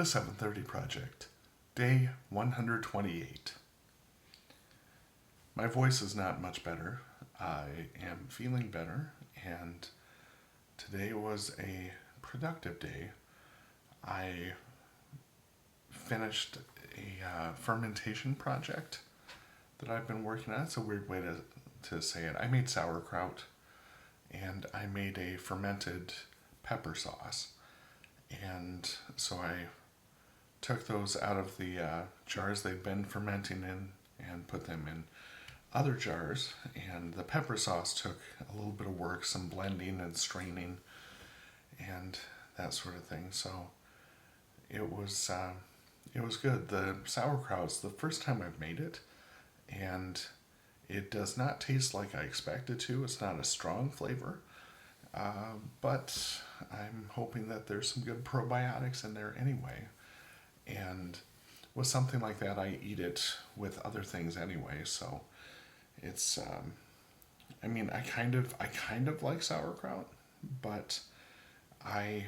The 730 Project, Day 128. My voice is not much better. I am feeling better, and today was a productive day. I finished a fermentation project that I've been working on. It's a weird way to say it. I made sauerkraut, and I made a fermented pepper sauce. And so I took those out of the jars they'd been fermenting in and put them in other jars. And the pepper sauce took a little bit of work, some blending and straining and that sort of thing. So it was good. The sauerkraut's the first time I've made it, and it does not taste like I expected to. It's not a strong flavor, but I'm hoping that there's some good probiotics in there anyway. And with something like that, I eat it with other things anyway. So it's, I kind of like sauerkraut, but I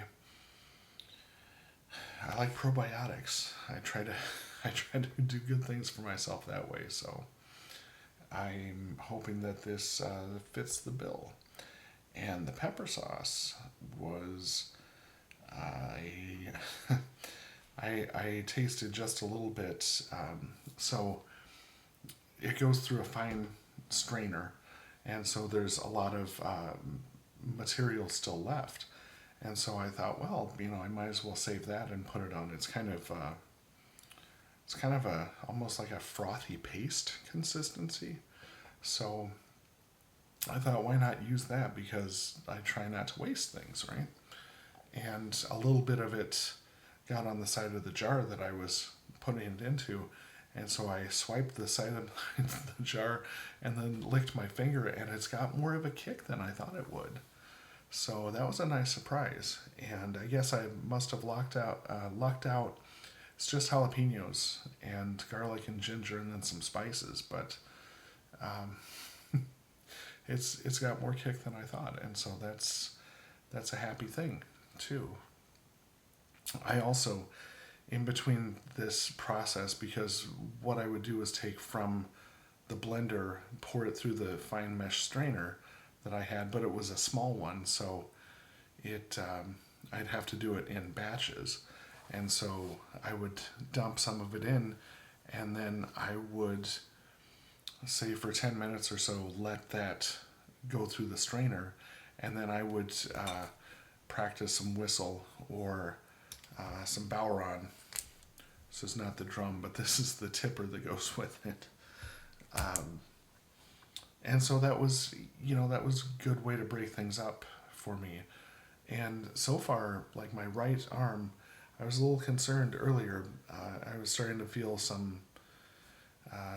like probiotics. I try to do good things for myself that way. So I'm hoping that this fits the bill. And the pepper sauce was, I tasted just a little bit. So it goes through a fine strainer, and so there's a lot of material still left. And so I thought, well, I might as well save that and put it on. It's kind of a almost like a frothy paste consistency. So I thought, why not use that? Because I try not to waste things, right? And a little bit of it got on the side of the jar that I was putting it into, and so I swiped the side of the jar and then licked my finger, and it's got more of a kick than I thought it would. So that was a nice surprise, and I guess I must have lucked out. It's just jalapenos and garlic and ginger and then some spices, but it's got more kick than I thought, and so that's a happy thing too. I also, in between this process, because what I would do is take from the blender, pour it through the fine mesh strainer that I had, but it was a small one, so I'd have to do it in batches. And so I would dump some of it in, and then I would, say for 10 minutes or so, let that go through the strainer, and then I would practice some whistle or some Bowron. This is not the drum, but this is the tipper that goes with it. And so that was a good way to break things up for me. And so far, like my right arm, I was a little concerned earlier. I was starting to feel some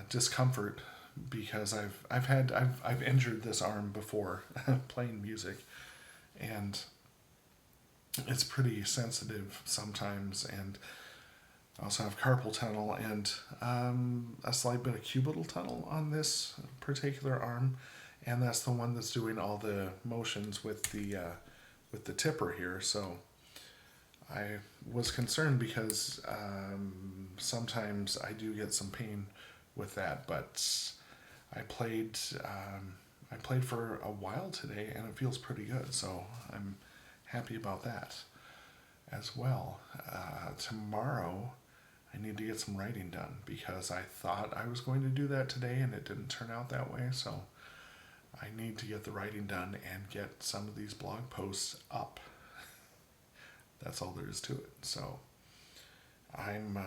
discomfort because I've injured this arm before playing music, and it's pretty sensitive sometimes, and I also have carpal tunnel and a slight bit of cubital tunnel on this particular arm, and that's the one that's doing all the motions with the tipper here. So I was concerned because sometimes I do get some pain with that, but I played for a while today, and it feels pretty good. So I'm happy about that as well. Tomorrow I need to get some writing done because I thought I was going to do that today and it didn't turn out that way. So I need to get the writing done and get some of these blog posts up. That's all there is to it. So I'm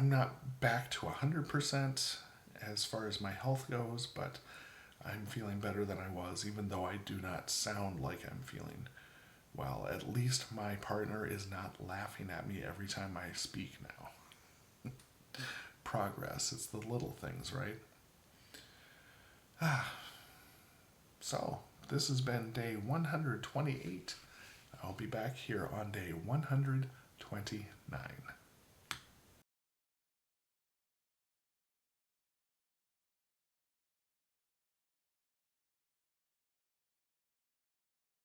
not back to 100% as far as my health goes, but I'm feeling better than I was, even though I do not sound like I'm feeling well. At least my partner is not laughing at me every time I speak now. Progress. It's the little things, right? So, this has been day 128. I'll be back here on day 129.